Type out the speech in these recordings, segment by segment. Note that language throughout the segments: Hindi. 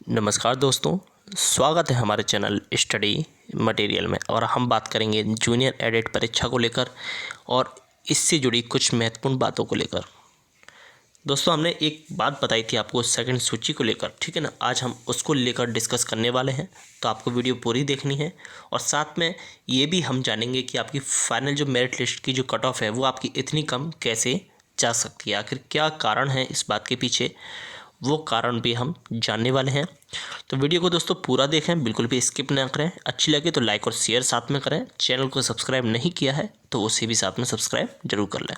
नमस्कार दोस्तों, स्वागत है हमारे चैनल स्टडी मटेरियल में। और हम बात करेंगे जूनियर एडिट परीक्षा को लेकर और इससे जुड़ी कुछ महत्वपूर्ण बातों को लेकर। दोस्तों, हमने एक बात बताई थी आपको सेकंड सूची को लेकर, ठीक है ना। आज हम उसको लेकर डिस्कस करने वाले हैं, तो आपको वीडियो पूरी देखनी है। और साथ में ये भी हम जानेंगे कि आपकी फाइनल जो मेरिट लिस्ट की जो कट ऑफ है वो आपकी इतनी कम कैसे जा सकती है, आखिर क्या कारण है इस बात के पीछे, वो कारण भी हम जानने वाले हैं। तो वीडियो को दोस्तों पूरा देखें, बिल्कुल भी स्किप ना करें। अच्छी लगे तो लाइक और शेयर साथ में करें। चैनल को सब्सक्राइब नहीं किया है तो उसे भी साथ में सब्सक्राइब जरूर कर लें।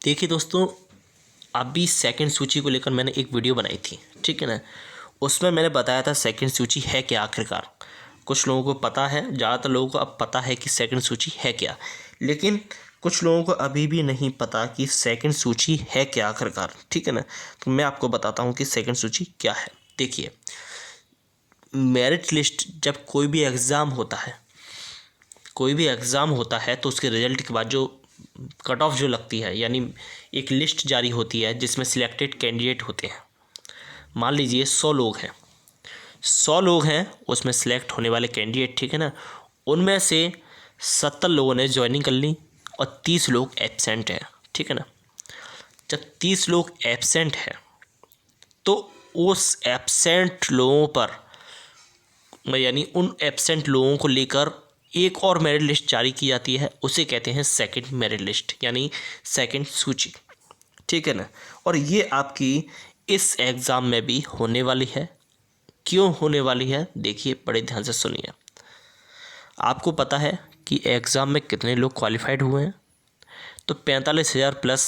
देखिए दोस्तों, अभी सेकंड सूची को लेकर मैंने एक वीडियो बनाई थी, ठीक है ना। उसमें मैंने बताया था सेकंड सूची है क्या आखिरकार। कुछ लोगों को पता है, ज़्यादातर लोगों को अब पता है कि सेकंड सूची है क्या, लेकिन कुछ लोगों को अभी भी नहीं पता कि सेकंड सूची है क्या आखिरकार, ठीक है ना। तो मैं आपको बताता हूँ कि सेकंड सूची क्या है। देखिए, मेरिट लिस्ट जब कोई भी एग्ज़ाम होता है तो उसके रिजल्ट के बाद जो कट ऑफ जो लगती है, यानी एक लिस्ट जारी होती है जिसमें सिलेक्टेड कैंडिडेट होते हैं। मान लीजिए 100 लोग हैं उसमें सेलेक्ट होने वाले कैंडिडेट, ठीक है ना। उनमें से 70 लोगों ने ज्वाइनिंग कर ली और 30 लोग एब्सेंट हैं, ठीक है ना। जब 30 लोग एब्सेंट हैं तो उस एब्सेंट लोगों पर, यानी उन एब्सेंट लोगों को लेकर एक और मेरिट लिस्ट जारी की जाती है, उसे कहते हैं सेकंड मेरिट लिस्ट, यानी सेकंड सूची, ठीक है ना। और ये आपकी इस एग्ज़ाम में भी होने वाली है। क्यों होने वाली है, देखिए बड़े ध्यान से सुनिए। आपको पता है कि एग्ज़ाम में कितने लोग क्वालिफाइड हुए हैं, तो 45,000 प्लस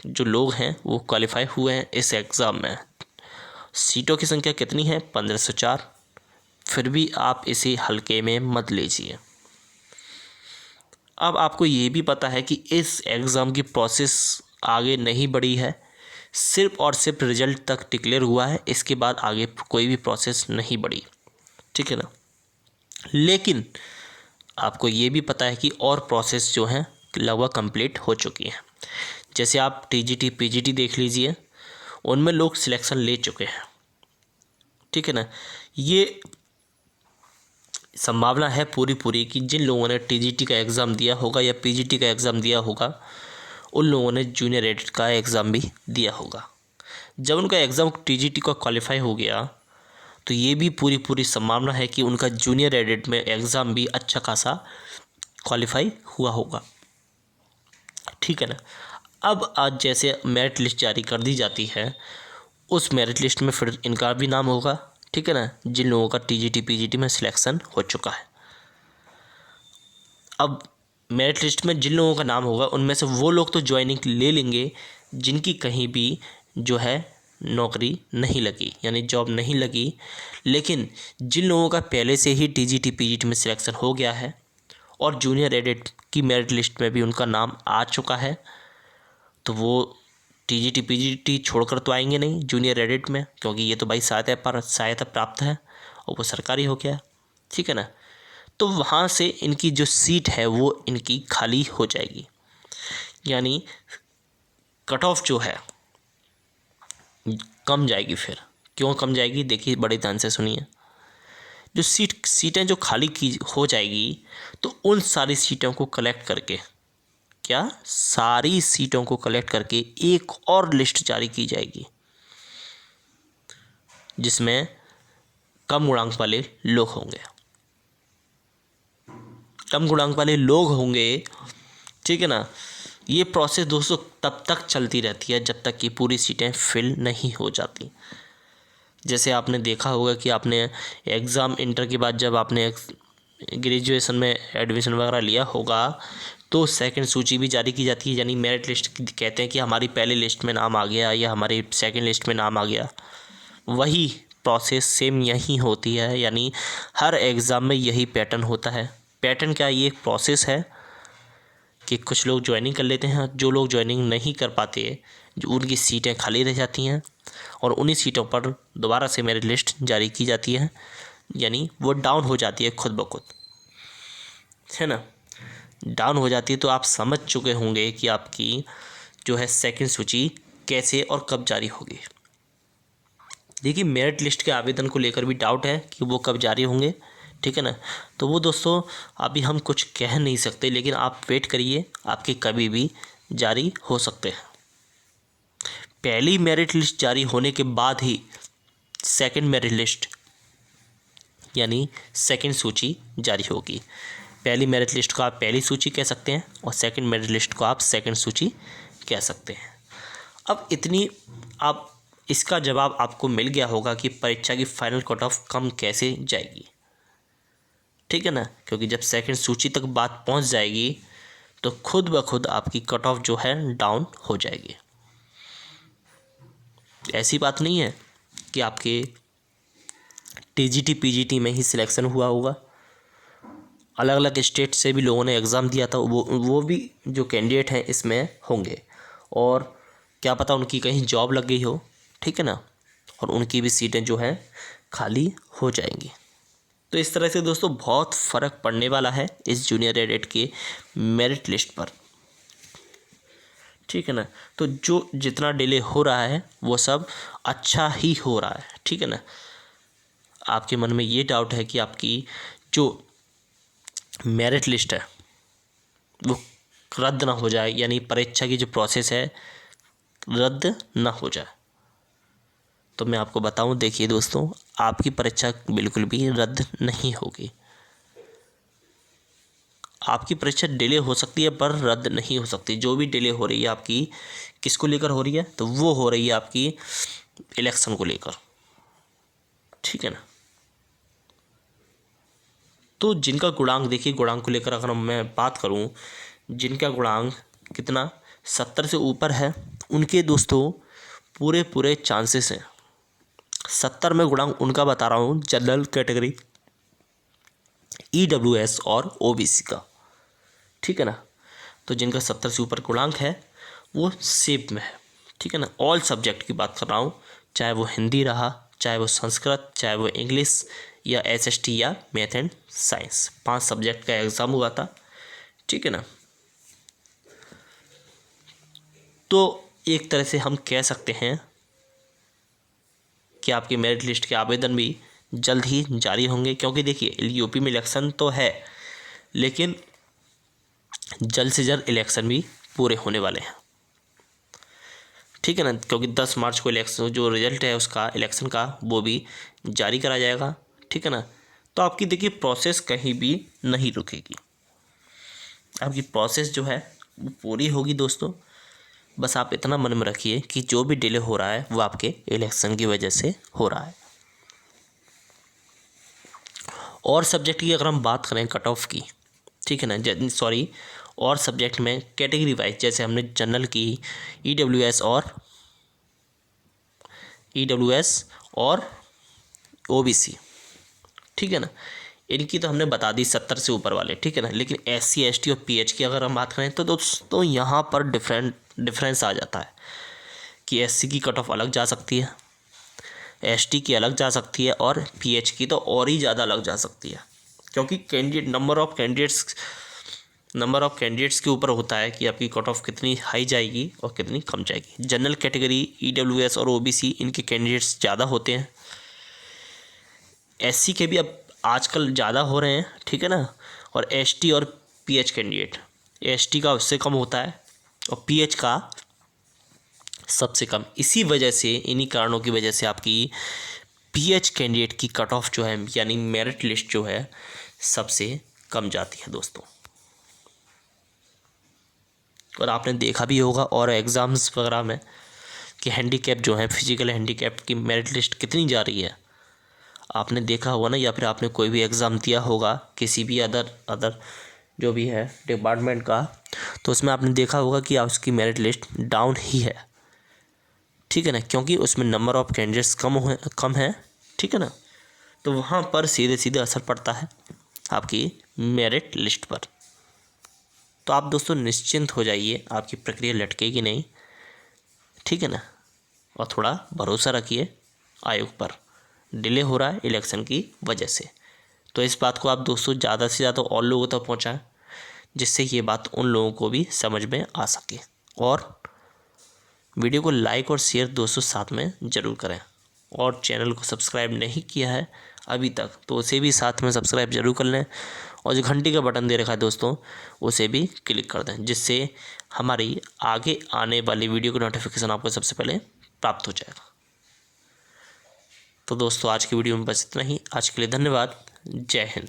जो लोग हैं वो क्वालिफाई हुए हैं इस एग्ज़ाम में। सीटों की संख्या कितनी है, 1504। फिर भी आप इसे हल्के में मत लीजिए। अब आपको ये भी पता है कि इस एग्ज़ाम की प्रोसेस आगे नहीं बढ़ी है, सिर्फ और सिर्फ रिजल्ट तक डिक्लेयर हुआ है, इसके बाद आगे कोई भी प्रोसेस नहीं बढ़ी, ठीक है ना। लेकिन आपको ये भी पता है कि और प्रोसेस जो हैं लगभग कंप्लीट हो चुकी हैं। जैसे आप टीजीटी पीजीटी देख लीजिए, उनमें लोग सिलेक्शन ले चुके हैं, ठीक है ना। ये संभावना है पूरी कि जिन लोगों ने टीजीटी का एग्ज़ाम दिया होगा या पीजीटी का एग्ज़ाम दिया होगा, उन लोगों ने जूनियर एडिट का एग्ज़ाम भी दिया होगा। जब उनका एग्ज़ाम टीजीटी का क्वालिफाई हो गया तो ये भी पूरी संभावना है कि उनका जूनियर एडिट में एग्ज़ाम भी अच्छा खासा क्वालिफाई हुआ होगा, ठीक है ना। अब आज जैसे मेरिट लिस्ट जारी कर दी जाती है, उस मेरिट लिस्ट में फिर इनका भी नाम होगा, ठीक है ना, जिन लोगों का टीजीटी पीजीटी में सिलेक्शन हो चुका है। अब मेरिट लिस्ट में जिन लोगों का नाम होगा उनमें से वो लोग तो ज्वाइनिंग ले लेंगे जिनकी कहीं भी जो है नौकरी नहीं लगी, यानी जॉब नहीं लगी। लेकिन जिन लोगों का पहले से ही टीजीटी पीजीटी में सिलेक्शन हो गया है और जूनियर एडिट की मेरिट लिस्ट में भी उनका नाम आ चुका है, तो वो टीजीटी पीजीटी छोड़कर तो आएंगे नहीं जूनियर एडिट में, क्योंकि ये तो भाई सहायता प्राप्त है और वो सरकारी हो गया, ठीक है ना। तो वहाँ से इनकी जो सीट है वो इनकी खाली हो जाएगी, यानी कट ऑफ जो है कम जाएगी। फिर क्यों कम जाएगी, देखिए बड़े ध्यान से सुनिए। जो सीटें जो खाली की हो जाएगी, तो उन सारी सीटों को कलेक्ट करके, क्या सारी सीटों को कलेक्ट करके एक और लिस्ट जारी की जाएगी जिसमें कम गुणांक वाले लोग होंगे, ठीक है ना। ये प्रोसेस दोस्तों तब तक चलती रहती है जब तक कि पूरी सीटें फिल नहीं हो जाती। जैसे आपने देखा होगा कि आपने एग्ज़ाम इंटर के बाद जब आपने ग्रेजुएशन में एडमिशन वगैरह लिया होगा तो सेकंड सूची भी जारी की जाती है, यानी मेरिट लिस्ट कहते हैं कि हमारी पहले लिस्ट में नाम आ गया या हमारी सेकंड लिस्ट में नाम आ गया। वही प्रोसेस सेम यही होती है, यानी हर एग्ज़ाम में यही पैटर्न होता है। पैटर्न क्या, ये एक प्रोसेस है कि कुछ लोग ज्वाइनिंग कर लेते हैं, जो लोग ज्वाइनिंग नहीं कर पाते जो उनकी सीटें खाली रह जाती हैं और उन्हीं सीटों पर दोबारा से मेरिट लिस्ट जारी की जाती है, यानी वो डाउन हो जाती है खुद ब खुद, है ना। डाउन हो जाती है तो आप समझ चुके होंगे कि आपकी जो है सेकंड सूची कैसे और कब जारी होगी। देखिए मेरिट लिस्ट के आवेदन को लेकर भी डाउट है कि वो कब जारी होंगे, ठीक है ना। तो वो दोस्तों अभी हम कुछ कह नहीं सकते, लेकिन आप वेट करिए, आपके कभी भी जारी हो सकते हैं। पहली मेरिट लिस्ट जारी होने के बाद ही सेकंड मेरिट लिस्ट यानी सेकंड सूची जारी होगी। पहली मेरिट लिस्ट को आप पहली सूची कह सकते हैं और सेकंड मेरिट लिस्ट को आप सेकंड सूची कह सकते हैं। अब इतनी आप इसका जवाब आपको मिल गया होगा कि परीक्षा की फाइनल कट ऑफ कम कैसे जाएगी, ठीक है ना। क्योंकि जब सेकंड सूची तक बात पहुंच जाएगी तो खुद ब खुद आपकी कट ऑफ जो है डाउन हो जाएगी। ऐसी बात नहीं है कि आपके टीजीटी पीजीटी में ही सिलेक्शन हुआ होगा, अलग अलग स्टेट से भी लोगों ने एग्ज़ाम दिया था, वो भी जो कैंडिडेट हैं इसमें होंगे, और क्या पता उनकी कहीं जॉब लग गई हो, ठीक है ना, और उनकी भी सीटें जो हैं खाली हो जाएंगी। तो इस तरह से दोस्तों बहुत फ़र्क पड़ने वाला है इस जूनियर एडेड के मेरिट लिस्ट पर, ठीक है ना। तो जो जितना डिले हो रहा है वो सब अच्छा ही हो रहा है, ठीक है ना। आपके मन में ये डाउट है कि आपकी जो मेरिट लिस्ट है वो रद्द ना हो जाए, यानी परीक्षा की जो प्रोसेस है रद्द ना हो जाए, तो मैं आपको बताऊं, देखिए दोस्तों, आपकी परीक्षा बिल्कुल भी रद्द नहीं होगी। आपकी परीक्षा डिले हो सकती है पर रद्द नहीं हो सकती। जो भी डिले हो रही है आपकी किसको लेकर हो रही है, तो वो हो रही है आपकी इलेक्शन को लेकर, ठीक है ना। तो जिनका गुणांक, देखिए गुणांक को लेकर अगर मैं बात करूं, जिनका गुणांक कितना 70 से ऊपर है उनके दोस्तों पूरे पूरे चांसेस हैं। 70 में गुणांक उनका बता रहा हूँ, जनरल कैटेगरी, EWS और OBC का, ठीक है ना। तो जिनका 70 से ऊपर गुणांक है वो सेफ में है, ठीक है ना। ऑल सब्जेक्ट की बात कर रहा हूँ, चाहे वो हिंदी रहा, चाहे वो संस्कृत, चाहे वो इंग्लिश या SST या मैथ एंड साइंस, 5 सब्जेक्ट का एग्ज़ाम हुआ था, ठीक है ना। तो एक तरह से हम कह सकते हैं कि आपके मेरिट लिस्ट के आवेदन भी जल्द ही जारी होंगे, क्योंकि देखिए यूपी में इलेक्शन तो है, लेकिन जल्द से जल्द इलेक्शन भी पूरे होने वाले हैं, ठीक है ना। क्योंकि 10 मार्च को इलेक्शन जो रिजल्ट है उसका इलेक्शन का वो भी जारी करा जाएगा, ठीक है ना। तो आपकी देखिए प्रोसेस कहीं भी नहीं रुकेगी, आपकी प्रोसेस जो है वो पूरी होगी दोस्तों। बस आप इतना मन में रखिए कि जो भी डिले हो रहा है वो आपके इलेक्शन की वजह से हो रहा है। और सब्जेक्ट की अगर हम बात करें कट ऑफ की, ठीक है ना, सॉरी, और सब्जेक्ट में कैटेगरी वाइज, जैसे हमने जनरल की, EWS और OBC, ठीक है ना, इनकी तो हमने बता दी 70 से ऊपर वाले, ठीक है ना। लेकिन SC ST और PH की अगर हम बात करें तो दोस्तों यहाँ पर डिफरेंस आ जाता है कि SC की कट ऑफ अलग जा सकती है, ST की अलग जा सकती है, और PH की तो और ही ज़्यादा अलग जा सकती है, क्योंकि नंबर ऑफ कैंडिडेट्स के ऊपर होता है कि आपकी कट ऑफ कितनी हाई जाएगी और कितनी कम जाएगी। जनरल कैटेगरी, EWS और OBC इनके कैंडिडेट्स ज़्यादा होते हैं, SC के भी अब आजकल ज़्यादा हो रहे हैं, ठीक है ना। और ST और PH कैंडिडेट, ST का उससे कम होता है और PH का सबसे कम। इसी वजह से, इन्हीं कारणों की वजह से आपकी PH कैंडिडेट की कट ऑफ जो है, यानी मेरिट लिस्ट जो है, सबसे कम जाती है दोस्तों। और आपने देखा भी होगा और एग्ज़ाम्स वगैरह में कि हैंडीकैप जो है, फिजिकल हैंडीकैप की मेरिट लिस्ट कितनी जा रही है, आपने देखा होगा ना, या फिर आपने कोई भी एग्ज़ाम दिया होगा किसी भी अदर जो भी है डिपार्टमेंट का, तो उसमें आपने देखा होगा कि उसकी मेरिट लिस्ट डाउन ही है, ठीक है ना, क्योंकि उसमें नंबर ऑफ़ कैंडिडेट्स कम है, ठीक है ना। तो वहाँ पर सीधे सीधे असर पड़ता है आपकी मेरिट लिस्ट पर। तो आप दोस्तों निश्चिंत हो जाइए, आपकी प्रक्रिया लटकेगी नहीं, ठीक है ना। और थोड़ा भरोसा रखिए आयोग पर, डिले हो रहा है इलेक्शन की वजह से। तो इस बात को आप दोस्तों ज़्यादा से ज़्यादा और लोगों तक पहुँचाएं, जिससे ये बात उन लोगों को भी समझ में आ सके। और वीडियो को लाइक और शेयर दोस्तों साथ में ज़रूर करें। और चैनल को सब्सक्राइब नहीं किया है अभी तक तो उसे भी साथ में सब्सक्राइब जरूर कर लें, और जो घंटी का बटन दे रखा है दोस्तों उसे भी क्लिक कर दें, जिससे हमारी आगे आने वाली वीडियो का नोटिफिकेशन आपको सबसे पहले प्राप्त हो जाएगा। तो दोस्तों आज की वीडियो में बस इतना ही। आज के लिए धन्यवाद। जय हिंद।